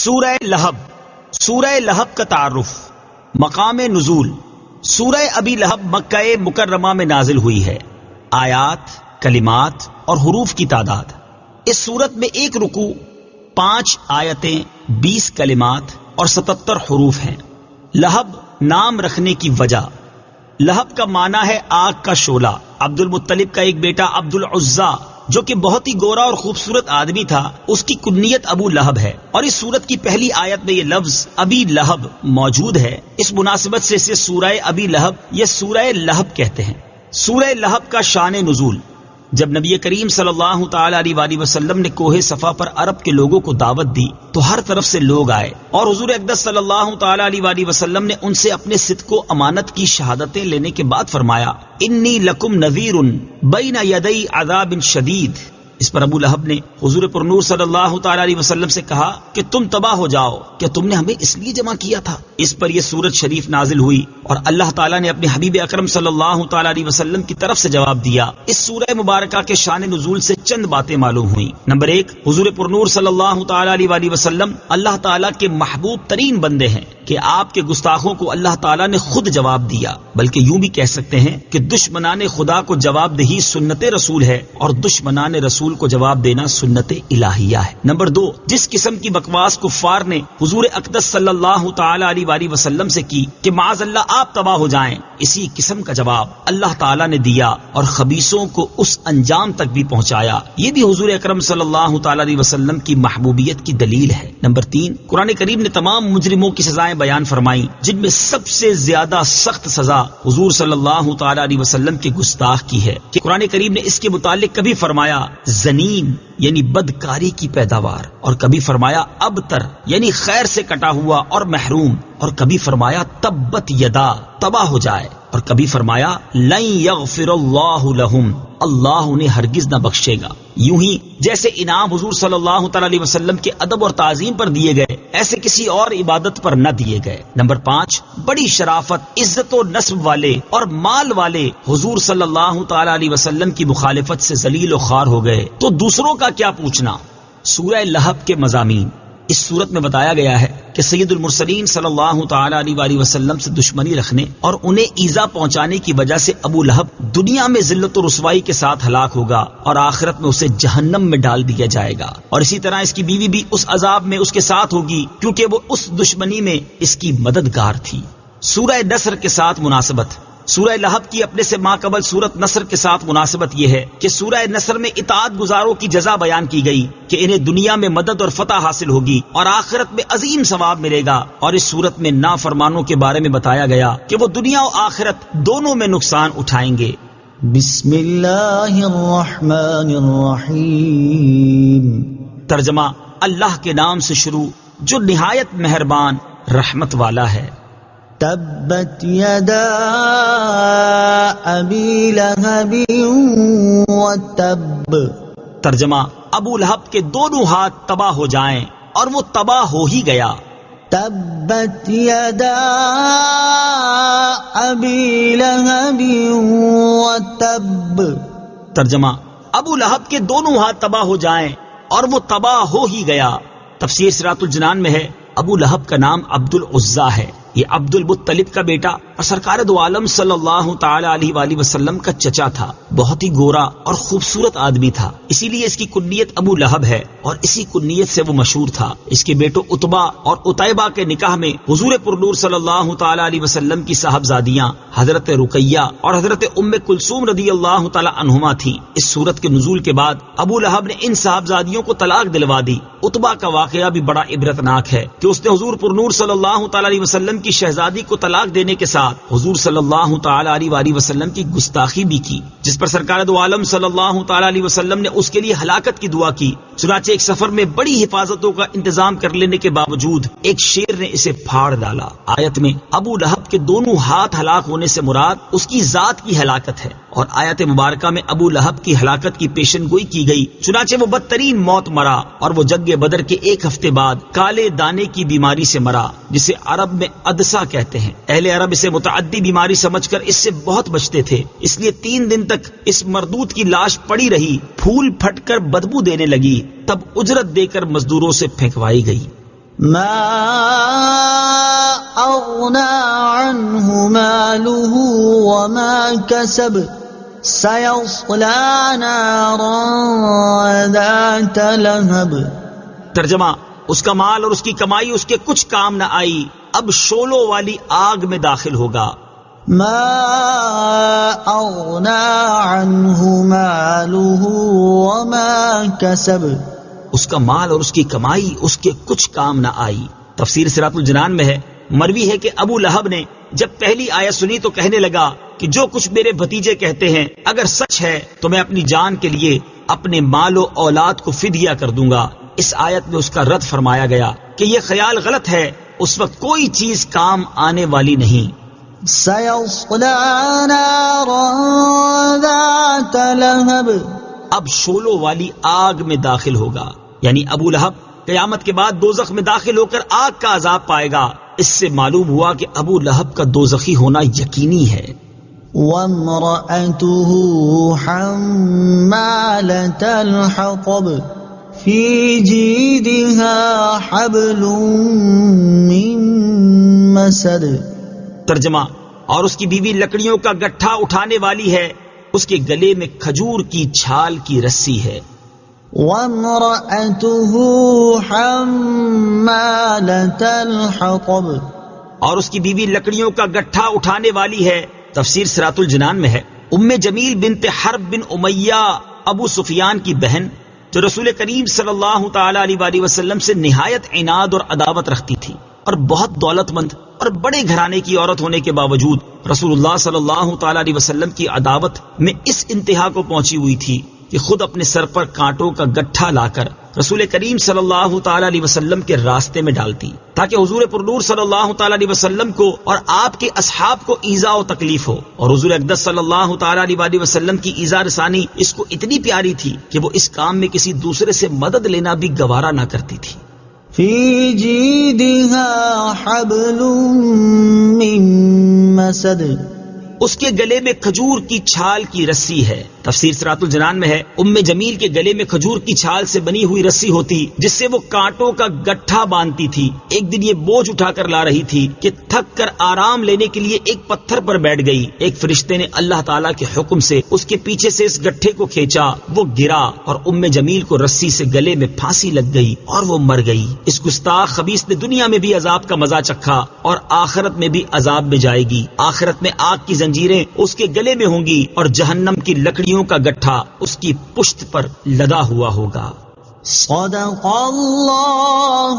سورہ لہب. سورہ لہب کا تعارف. مقام نزول. سورہ ابی لہب مکہ مکرمہ میں نازل ہوئی ہے. آیات، کلمات اور حروف کی تعداد. اس سورت میں 1 رکوع، 5 آیتیں، 20 کلمات اور 77 حروف ہیں. لہب نام رکھنے کی وجہ. لہب کا معنی ہے آگ کا شعلہ. عبد المطلب کا ایک بیٹا عبد العزیٰ جو کہ بہت ہی گورا اور خوبصورت آدمی تھا، اس کی کنیت ابو لہب ہے، اور اس سورت کی پہلی آیت میں یہ لفظ ابی لہب موجود ہے. اس مناسبت سے اسے سورہ ابی لہب یا سورہ لہب کہتے ہیں. سورہ لہب کا شان نزول. جب نبی کریم صلی اللہ تعالی علیہ وآلہ وسلم نے کوہ صفا پر عرب کے لوگوں کو دعوت دی تو ہر طرف سے لوگ آئے، اور حضور اقدس صلی اللہ تعالی علیہ وآلہ وسلم نے ان سے اپنے صدق و امانت کی شہادتیں لینے کے بعد فرمایا، انی لکم نذیر بین یدی عذاب شدید. اس پر ابو لہب نے حضور پر نور صلی اللہ تعالی علیہ وسلم سے کہا کہ تم تباہ ہو جاؤ، کیا تم نے ہمیں اس لیے جمع کیا تھا؟ اس پر یہ سورت شریف نازل ہوئی اور اللہ تعالیٰ نے اپنے حبیب اکرم صلی اللہ تعالی علیہ وسلم کی طرف سے جواب دیا. اس سورہ مبارکہ کے شان نزول سے چند باتیں معلوم ہوئیں. نمبر 1، حضور پر نور صلی اللہ تعالی علیہ وآلہ وسلم اللہ تعالیٰ کے محبوب ترین بندے ہیں کہ آپ کے گستاخوں کو اللہ تعالیٰ نے خود جواب دیا، بلکہ یوں بھی کہہ سکتے ہیں کہ دشمنان خدا کو جواب دہی سنت رسول ہے اور دشمنان رسول کو جواب دینا سنت الہیہ ہے. نمبر 2، جس قسم کی بکواس کفار نے حضور اقدس صلی اللہ تعالی علیہ وآلہ وسلم سے کی کہ معاذ اللہ آپ تباہ ہو جائیں، اسی قسم کا جواب اللہ تعالیٰ نے دیا اور خبیثوں کو اس انجام تک بھی پہنچایا. یہ بھی حضور اکرم صلی اللہ تعالی علیہ وسلم کی محبوبیت کی دلیل ہے. نمبر 3، قرآن کریم نے تمام مجرموں کی سزائیں بیان فرمائی، جن میں سب سے زیادہ سخت سزا حضور صلی اللہ تعالی علیہ وسلم کے گستاخ کی ہے کہ قرآن کریم نے اس کے متعلق کبھی فرمایا زنیم یعنی بدکاری کی پیداوار، اور کبھی فرمایا ابتر یعنی خیر سے کٹا ہوا اور محروم، اور کبھی فرمایا تبت یدا تباہ ہو جائے، اور کبھی فرمایا لن یغفر اللہ لہم اللہ انہیں ہرگز نہ بخشے گا. یوں ہی جیسے انعام حضور صلی اللہ تعالی علیہ وسلم کے ادب اور تعظیم پر دیے گئے، ایسے کسی اور عبادت پر نہ دیے گئے. نمبر 5، بڑی شرافت، عزت و نسب والے اور مال والے حضور صلی اللہ تعالی علیہ وسلم کی مخالفت سے ذلیل و خوار ہو گئے تو دوسروں کا کیا پوچھنا. سورہ لہب کے مضامین. اس صورت میں بتایا گیا ہے کہ سید المرسلین صلی اللہ تعالی علیہ وآلہ وسلم سے دشمنی رکھنے اور انہیں ایذا پہنچانے کی وجہ سے ابو لہب دنیا میں ذلت و رسوائی کے ساتھ ہلاک ہوگا اور آخرت میں اسے جہنم میں ڈال دیا جائے گا، اور اسی طرح اس کی بیوی بھی اس عذاب میں اس کے ساتھ ہوگی کیونکہ وہ اس دشمنی میں اس کی مددگار تھی. سورہ نصر کے ساتھ مناسبت. سورہ لہب کی اپنے سے ماقبل سورت نصر کے ساتھ مناسبت یہ ہے کہ سورہ نصر میں اطاعت گزاروں کی جزا بیان کی گئی کہ انہیں دنیا میں مدد اور فتح حاصل ہوگی اور آخرت میں عظیم ثواب ملے گا، اور اس سورت میں نافرمانوں کے بارے میں بتایا گیا کہ وہ دنیا و آخرت دونوں میں نقصان اٹھائیں گے. بسم اللہ الرحمن الرحیم. ترجمہ: اللہ کے نام سے شروع جو نہایت مہربان رحمت والا ہے. تبت یدا ابی لہب وتب. ترجمہ: ابو لہب کے دونوں ہاتھ تباہ ہو جائیں، اور وہ تباہ ہو ہی گیا. تبت یدا ابی لہب وتب. ترجمہ: ابو لہب کے دونوں ہاتھ تباہ ہو جائیں اور وہ تباہ ہو ہی گیا. تفسیر صراط الجنان میں ہے ابو لہب کا نام عبد العزیٰ ہے. یہ عبد المطلب کا بیٹا اور سرکار دو عالم صلی اللہ تعالی علیہ وآلہ وسلم کا چچا تھا. بہت ہی گورا اور خوبصورت آدمی تھا، اسی لیے اس کی کنیت ابو لہب ہے اور اسی کنیت سے وہ مشہور تھا. اس کے بیٹوں عتبہ اور عتیبہ کے نکاح میں حضور پر نور صلی اللہ تعالی علیہ وسلم کی صاحبزادیاں حضرت رقیہ اور حضرت ام کلثوم رضی اللہ تعالی عنہما تھیں. اس سورت کے نزول کے بعد ابو لہب نے ان صاحبزادیوں کو طلاق دلوا دی. عتبہ کا واقعہ بھی بڑا عبرتناک ہے کہ اس نے حضور پر نور صلی اللہ تعالی علیہ وسلم کی شہزادی کو طلاق دینے کے ساتھ حضور صلی اللہ تعالی علیہ وآلہ وسلم کی گستاخی بھی کی، جس پر سرکار دو عالم صلی اللہ تعالی علیہ وسلم نے اس کے لیے ہلاکت کی دعا کی. چنانچہ ایک سفر میں بڑی حفاظتوں کا انتظام کر لینے کے باوجود ایک شیر نے اسے پھاڑ ڈالا. آیت میں ابو لہب کے دونوں ہاتھ ہلاک ہونے سے مراد اس کی ذات کی ہلاکت ہے، اور آیت مبارکہ میں ابو لہب کی ہلاکت کی پیشن گوئی کی گئی. چنانچہ وہ بدترین موت مرا اور وہ جنگ بدر کے 1 ہفتے بعد کالے دانے کی بیماری سے مرا، جسے عرب میں عدسہ کہتے ہیں. اہل عرب اسے متعدی بیماری سمجھ کر اس سے بہت بچتے تھے، اس لیے 3 دن تک اس مردود کی لاش پڑی رہی، پھول پھٹ کر بدبو دینے لگی. تب اجرت دے کر مزدوروں سے پھینکوائی گئی. ما أغنى عنه ماله وما كسب سيصلى نارا ذات لهب. ترجمہ: اس کا مال اور اس کی کمائی اس کے کچھ کام نہ آئی، اب شعلوں والی آگ میں داخل ہوگا. ما أغنى عنه ماله وما كسب. اس کا مال اور اس کی کمائی اس کے کچھ کام نہ آئی. تفسیر صراط الجنان میں ہے، مروی ہے کہ ابو لہب نے جب پہلی آیت سنی تو کہنے لگا کہ جو کچھ میرے بھتیجے کہتے ہیں اگر سچ ہے تو میں اپنی جان کے لیے اپنے مال و اولاد کو فدیہ کر دوں گا. اس آیت میں اس کا رد فرمایا گیا کہ یہ خیال غلط ہے، اس وقت کوئی چیز کام آنے والی نہیں. سيصلى نارا ذات لهب. اب شعلوں والی آگ میں داخل ہوگا، یعنی ابو لہب قیامت کے بعد دوزخ میں داخل ہو کر آگ کا عذاب پائے گا. اس سے معلوم ہوا کہ ابو لہب کا دوزخی ہونا یقینی ہے. وامرأته حمالة الحطب في جيدها حبل من مسد. ترجمہ: اور اس کی بیوی لکڑیوں کا گٹھا اٹھانے والی ہے، اس کے گلے میں کھجور کی چھال کی رسی ہے. وامرأته حمالة الحطب. اور اس کی بیوی لکڑیوں کا گٹھا اٹھانے والی ہے. تفسیر صراط الجنان میں ہے، ام جمیل بنت حرب بن امیہ ابو سفیان کی بہن، جو رسول کریم صلی اللہ تعالی علیہ وآلہ وسلم سے نہایت عناد اور عداوت رکھتی تھی اور بہت دولت مند اور بڑے گھرانے کی عورت ہونے کے باوجود رسول اللہ صلی اللہ تعالی علیہ وسلم کی عداوت میں اس انتہا کو پہنچی ہوئی تھی کہ خود اپنے سر پر کانٹوں کا گٹھا لا کر رسول کریم صلی اللہ تعالی علیہ وسلم کے راستے میں ڈالتی تاکہ حضور پرنور صلی اللہ تعالی علیہ وسلم کو اور آپ کے اصحاب کو ایذا و تکلیف ہو. اور حضور اقدس صلی اللہ تعالی علیہ وسلم کی ایذا رسانی اس کو اتنی پیاری تھی کہ وہ اس کام میں کسی دوسرے سے مدد لینا بھی گوارا نہ کرتی تھی. في جيدها حبل من مسد. اس کے گلے میں کھجور کی چھال کی رسی ہے. تفسیر صراط الجنان میں ہے، ام جمیل کے گلے میں کھجور کی چھال سے بنی ہوئی رسی ہوتی جس سے وہ کانٹوں کا گٹھا باندھتی تھی. ایک دن یہ بوجھ اٹھا کر لا رہی تھی کہ تھک کر آرام لینے کے لیے ایک پتھر پر بیٹھ گئی. ایک فرشتے نے اللہ تعالیٰ کے حکم سے اس کے پیچھے سے اس گٹھے کو کھینچا، وہ گرا اور ام جمیل کو رسی سے گلے میں پھانسی لگ گئی اور وہ مر گئی. اس گستاخ خبیث نے دنیا میں بھی عذاب کا مزہ چکھا اور آخرت میں بھی عذاب میں جائے گی. آخرت میں آگ کی زنجیریں اس کے گلے میں ہوں گی اور جہنم کی لکڑیوں کا گٹھا اس کی پشت پر لدا ہوا ہوگا. صدق اللہ